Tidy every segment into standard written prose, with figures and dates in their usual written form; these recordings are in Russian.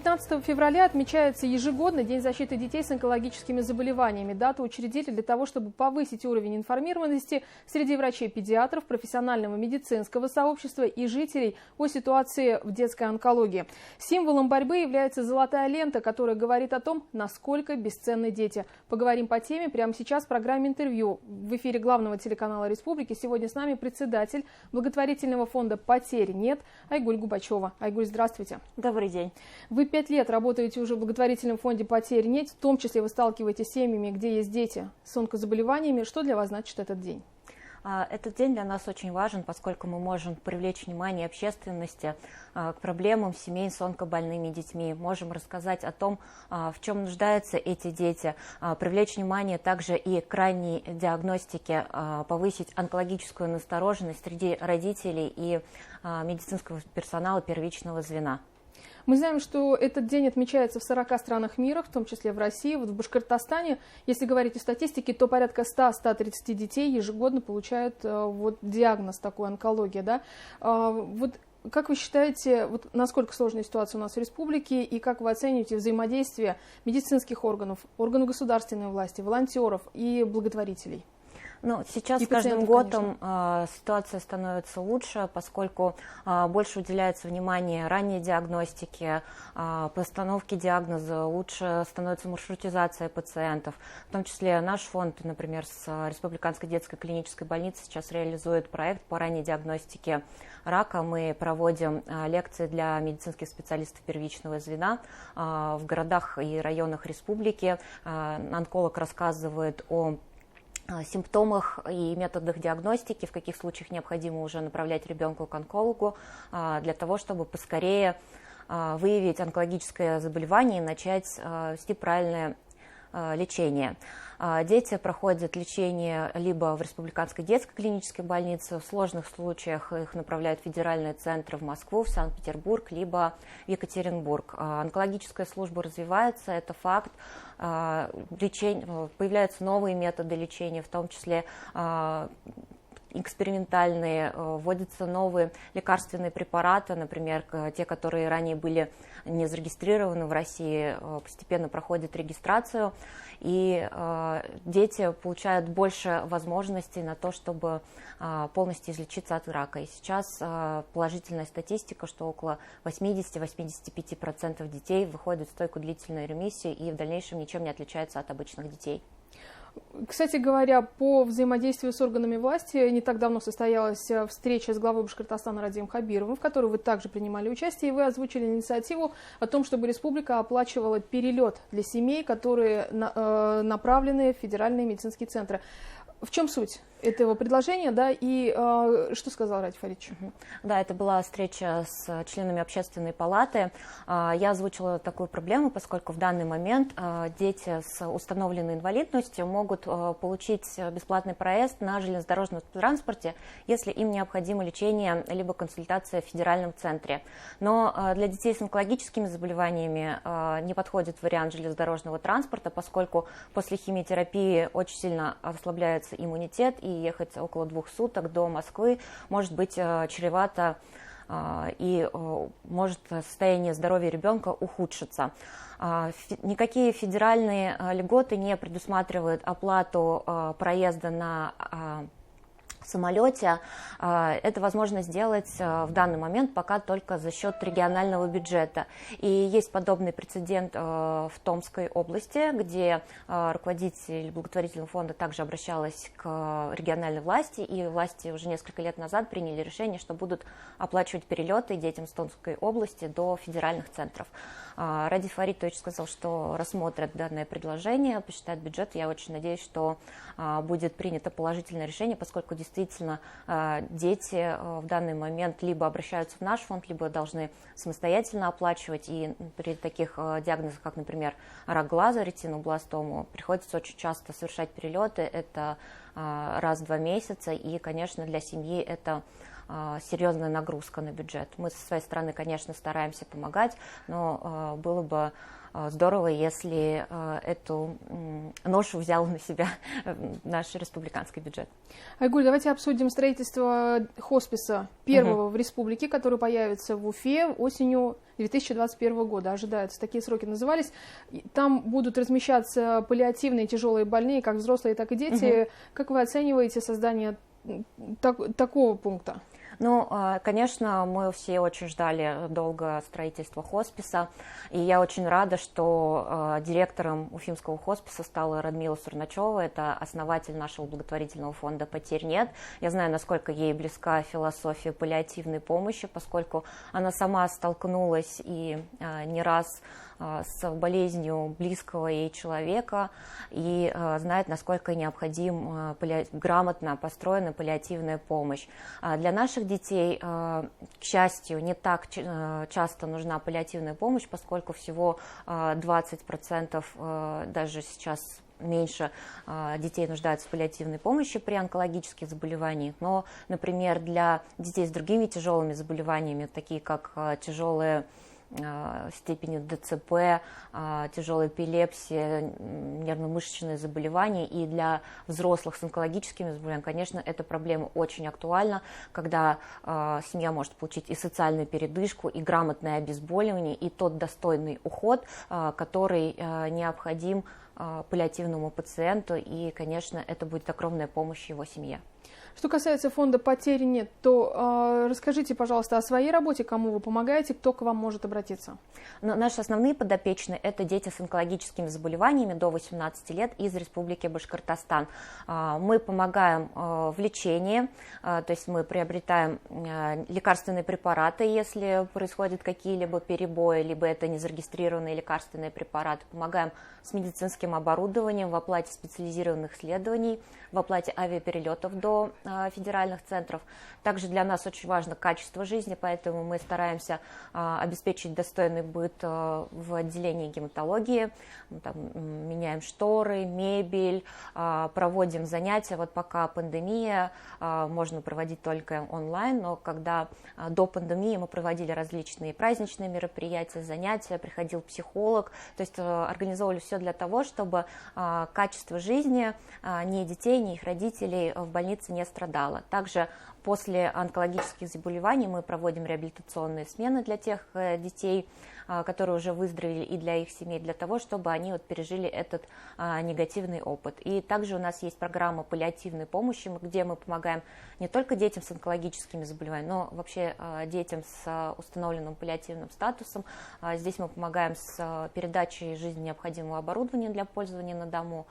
15 февраля отмечается ежегодно День защиты детей с онкологическими заболеваниями. Дату учредили для того, чтобы повысить уровень информированности среди врачей-педиатров, профессионального медицинского сообщества и жителей о ситуации в детской онкологии. Символом борьбы является золотая лента, которая говорит о том, насколько бесценны дети. Поговорим по теме прямо сейчас в программе «Интервью». В эфире главного телеканала Республики сегодня с нами председатель благотворительного фонда «Потерь нет» Айгуль Губачева. Айгуль, здравствуйте. Добрый день. Вы 5 лет работаете уже в благотворительном фонде «Потерь нет», в том числе вы сталкиваетесь с семьями, где есть дети с онкозаболеваниями. Что для вас значит этот день? Этот день для нас очень важен, поскольку мы можем привлечь внимание общественности к проблемам семей с онкобольными детьми. Можем рассказать о том, в чем нуждаются эти дети, привлечь внимание также и к ранней диагностике, повысить онкологическую настороженность среди родителей и медицинского персонала первичного звена. Мы знаем, что этот день отмечается в 40 странах мира, в том числе в России. Вот в Башкортостане, если говорить о статистике, то порядка 100-130 детей ежегодно получают диагноз такой онкология. Да? Как вы считаете, насколько сложная ситуация у нас в республике и как вы оцениваете взаимодействие медицинских органов, органов государственной власти, волонтеров и благотворителей? Сейчас с каждым годом ситуация становится лучше, поскольку больше уделяется внимание ранней диагностике, постановке диагноза, лучше становится маршрутизация пациентов. В том числе наш фонд, например, с Республиканской детской клинической больницей сейчас реализует проект по ранней диагностике рака. Мы проводим лекции для медицинских специалистов первичного звена в городах и районах республики. Онколог рассказывает о симптомах и методах диагностики, в каких случаях необходимо уже направлять ребенка к онкологу, для того, чтобы поскорее выявить онкологическое заболевание и начать вести правильное лечение. Дети проходят лечение либо в Республиканской детской клинической больнице, в сложных случаях их направляют в федеральные центры в Москву, в Санкт-Петербург, либо в Екатеринбург. Онкологическая служба развивается, это факт. Появляются новые методы лечения, в том числе экспериментальные, вводятся новые лекарственные препараты, например, те, которые ранее были не зарегистрированы в России, постепенно проходят регистрацию, и дети получают больше возможностей на то, чтобы полностью излечиться от рака. И сейчас положительная статистика, что около 80-85% детей выходят в стойкую длительную ремиссию и в дальнейшем ничем не отличаются от обычных детей. Кстати говоря, по взаимодействию с органами власти, не так давно состоялась встреча с главой Башкортостана Радием Хабировым, в которой вы также принимали участие, и вы озвучили инициативу о том, чтобы республика оплачивала перелет для семей, которые направлены в федеральные медицинские центры. В чем суть этого предложения, да, и что сказал Ради Фаридович? Да, это была встреча с членами общественной палаты. Я озвучила такую проблему, поскольку в данный момент дети с установленной инвалидностью могут получить бесплатный проезд на железнодорожном транспорте, если им необходимо лечение либо консультация в федеральном центре. Но для детей с онкологическими заболеваниями не подходит вариант железнодорожного транспорта, поскольку после химиотерапии очень сильно ослабляется иммунитет, и ехать около 2 суток до Москвы может быть чревато и может состояние здоровья ребенка ухудшиться. Никакие федеральные льготы не предусматривают оплату проезда на самолете. Это возможно сделать в данный момент пока только за счет регионального бюджета. И есть подобный прецедент в Томской области, где руководитель благотворительного фонда также обращалась к региональной власти, и власти уже несколько лет назад приняли решение, что будут оплачивать перелеты детям с Томской области до федеральных центров. Ради Фаридович сказал, что рассмотрят данное предложение, посчитают бюджет. Я очень надеюсь, что будет принято положительное решение, поскольку действительно дети в данный момент либо обращаются в наш фонд, либо должны самостоятельно оплачивать. И при таких диагнозах, как, например, рак глаза, ретинобластому, приходится очень часто совершать перелеты. Это раз в 2 месяца, и, конечно, для семьи это серьезная нагрузка на бюджет. Мы со своей стороны, конечно, стараемся помогать, но было бы здорово, если эту ношу взял на себя наш республиканский бюджет. Айгуль, давайте обсудим строительство хосписа первого в республике, который появится в Уфе осенью 2021 года. Ожидаются, такие сроки назывались. Там будут размещаться паллиативные тяжелые больные, как взрослые, так и дети. Как вы оцениваете создание такого пункта? Ну, конечно, мы все очень ждали долго строительства хосписа, и я очень рада, что директором Уфимского хосписа стала Радмила Сурначева, это основатель нашего благотворительного фонда «Потерь нет». Я знаю, насколько ей близка философия паллиативной помощи, поскольку она сама столкнулась и не раз с болезнью близкого ей человека и знает, насколько необходима грамотно построена паллиативная помощь. Для наших детей, к счастью, не так часто нужна паллиативная помощь, поскольку всего 20% даже сейчас меньше детей нуждаются в паллиативной помощи при онкологических заболеваниях, но, например, для детей с другими тяжелыми заболеваниями, такие как тяжелые степени ДЦП, тяжелая эпилепсия, нервно-мышечные заболевания, и для взрослых с онкологическими заболеваниями, конечно, эта проблема очень актуальна, когда семья может получить и социальную передышку, и грамотное обезболивание, и тот достойный уход, который необходим паллиативному пациенту, и, конечно, это будет огромная помощь его семье. Что касается фонда «Потерь нет», то расскажите, пожалуйста, о своей работе, кому вы помогаете, кто к вам может обратиться. Наши основные подопечные – это дети с онкологическими заболеваниями до 18 лет из Республики Башкортостан. Мы помогаем в лечении, то есть мы приобретаем лекарственные препараты, если происходят какие-либо перебои, либо это незарегистрированные лекарственные препараты. Помогаем с медицинским оборудованием, в оплате специализированных исследований, в оплате авиаперелетов до федеральных центров. Также для нас очень важно качество жизни, поэтому мы стараемся обеспечить достойный быт в отделении гематологии. Мы там меняем шторы, мебель, проводим занятия. Вот пока пандемия, можно проводить только онлайн, но когда до пандемии мы проводили различные праздничные мероприятия, занятия, приходил психолог, то есть организовывали все для того, чтобы качество жизни ни детей, ни их родителей в больнице не страдало. Также после онкологических заболеваний мы проводим реабилитационные смены для тех детей, которые уже выздоровели, и для их семей, для того, чтобы они пережили этот негативный опыт. И также у нас есть программа паллиативной помощи, где мы помогаем не только детям с онкологическими заболеваниями, но вообще детям с установленным паллиативным статусом. Здесь мы помогаем с передачей жизненно необходимого оборудования для пользования на дому,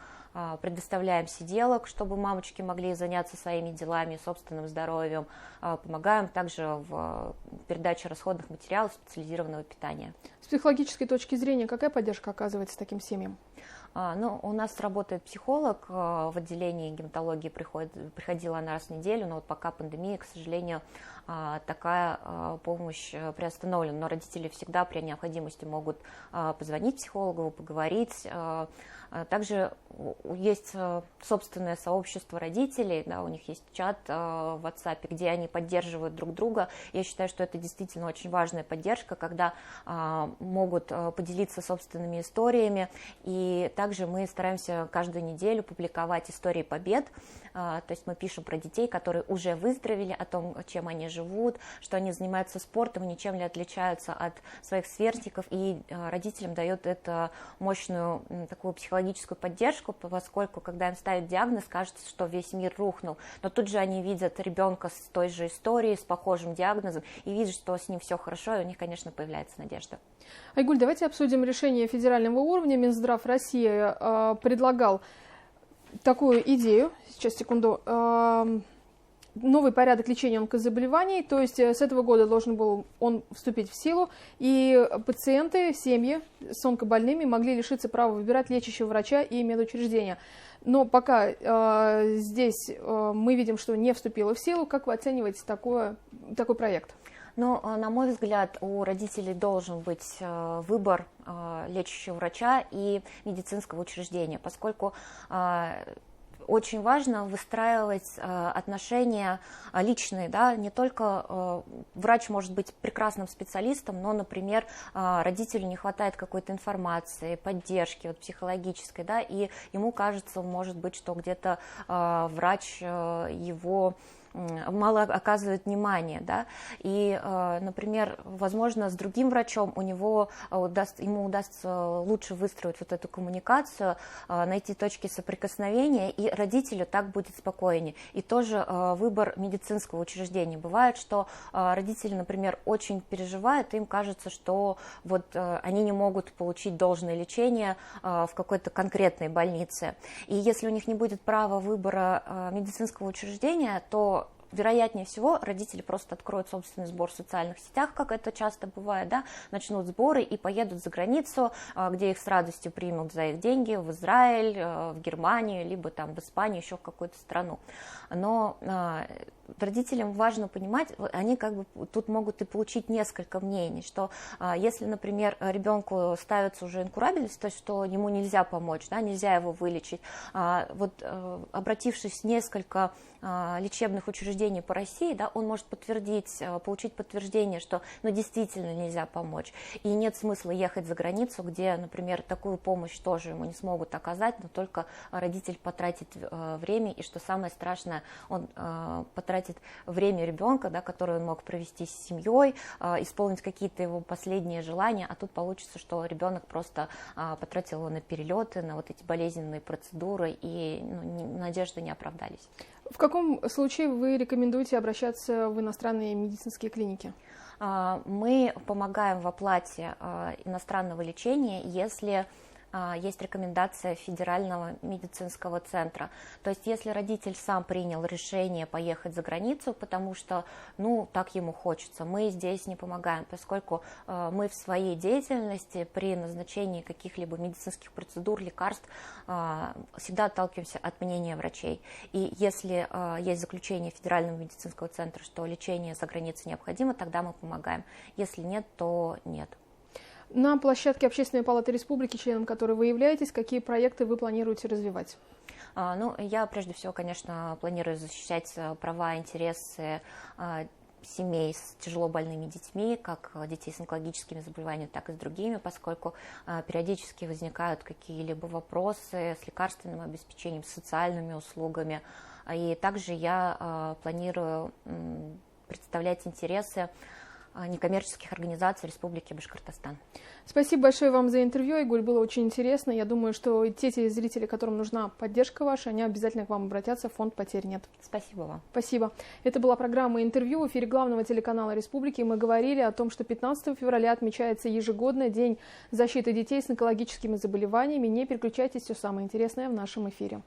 предоставляем сиделок, чтобы мамочки могли заняться своими делами, собственным здоровьем, помогаем также в передаче расходных материалов специализированного питания. С психологической точки зрения, какая поддержка оказывается таким семьям? У нас работает психолог в отделении гематологии, приходила она раз в неделю, но вот пока пандемия, к сожалению, такая помощь приостановлена, но родители всегда при необходимости могут позвонить психологу, поговорить. Также есть собственное сообщество родителей, да, у них есть чат в WhatsApp, где они поддерживают друг друга. Я считаю, что это действительно очень важная поддержка, когда могут поделиться собственными историями. И также мы стараемся каждую неделю публиковать истории побед. То есть мы пишем про детей, которые уже выздоровели, о том, чем они живут, что они занимаются спортом, ничем не отличаются от своих сверстников, и родителям дает это мощную такую психологическую поддержку, поскольку когда им ставят диагноз, кажется, что весь мир рухнул, но тут же они видят ребенка с той же историей, с похожим диагнозом, и видят, что с ним все хорошо, и у них, конечно, появляется надежда. Айгуль, давайте обсудим решение федерального уровня. Минздрав России предлагал такую идею, сейчас, секунду, новый порядок лечения онкозаболеваний, то есть с этого года должен был он вступить в силу, и пациенты, семьи с онкобольными могли лишиться права выбирать лечащего врача и медучреждения. Но пока здесь мы видим, что не вступило в силу. Как вы оцениваете такой проект? Ну, на мой взгляд, у родителей должен быть выбор лечащего врача и медицинского учреждения, поскольку очень важно выстраивать отношения личные, да, не только врач может быть прекрасным специалистом, но, например, родителю не хватает какой-то информации, поддержки вот, психологической, да, и ему кажется, может быть, что где-то врач его мало оказывает внимания, да, и, например, возможно, с другим врачом ему удастся лучше выстроить вот эту коммуникацию, найти точки соприкосновения, и родителю так будет спокойнее. И тоже выбор медицинского учреждения. Бывает, что родители, например, очень переживают, им кажется, что вот они не могут получить должное лечение в какой-то конкретной больнице. И если у них не будет права выбора медицинского учреждения, то вероятнее всего, родители просто откроют собственный сбор в социальных сетях, как это часто бывает, да, начнут сборы и поедут за границу, где их с радостью примут за их деньги, в Израиль, в Германию, либо там в Испанию, еще в какую-то страну. Но родителям важно понимать, они как бы тут могут и получить несколько мнений, что если, например, ребенку ставится уже инкурабельность, то есть что ему нельзя помочь, да, нельзя его вылечить, вот обратившись в несколько лечебных учреждений по России, да, он может получить подтверждение, что действительно нельзя помочь, и нет смысла ехать за границу, где, например, такую помощь тоже ему не смогут оказать, но только родитель потратит время, и что самое страшное, он потратит время ребенка, да, которое он мог провести с семьей, исполнить какие-то его последние желания, а тут получится, что ребенок просто потратил его на перелеты, на вот эти болезненные процедуры, и надежды не оправдались. В каком случае вы рекомендуете обращаться в иностранные медицинские клиники? Мы помогаем в оплате иностранного лечения, если есть рекомендация Федерального медицинского центра. То есть, если родитель сам принял решение поехать за границу, потому что, так ему хочется, мы здесь не помогаем, поскольку мы в своей деятельности при назначении каких-либо медицинских процедур, лекарств всегда отталкиваемся от мнения врачей. И если есть заключение Федерального медицинского центра, что лечение за границей необходимо, тогда мы помогаем. Если нет, то нет. На площадке Общественной палаты республики, членом которой вы являетесь, какие проекты вы планируете развивать? Я прежде всего, конечно, планирую защищать права и интересы семей с тяжело больными детьми, как детей с онкологическими заболеваниями, так и с другими, поскольку периодически возникают какие-либо вопросы с лекарственным обеспечением, с социальными услугами. И также я планирую представлять интересы некоммерческих организаций Республики Башкортостан. Спасибо большое вам за интервью, Айгуль, было очень интересно. Я думаю, что те телезрители, которым нужна поддержка ваша, они обязательно к вам обратятся, фонд «Потерь нет». Спасибо вам. Спасибо. Это была программа «Интервью» в эфире главного телеканала Республики. Мы говорили о том, что 15 февраля отмечается ежегодно День защиты детей с онкологическими заболеваниями. Не переключайтесь, все самое интересное в нашем эфире.